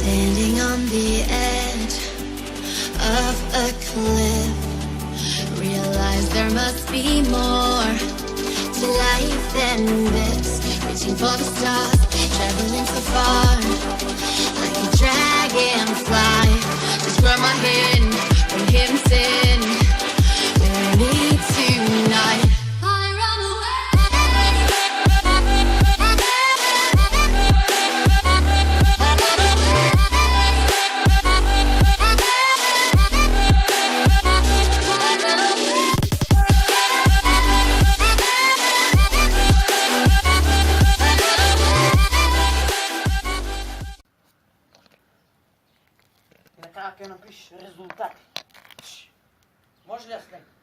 Standing on the edge of a cliff, realize there must be more to life than this. Reaching for the stars, traveling so far, like a dragonfly. Just grab my hand from hidden sin. We need tonight. И накрая напишеш резултати. Може ли да снег?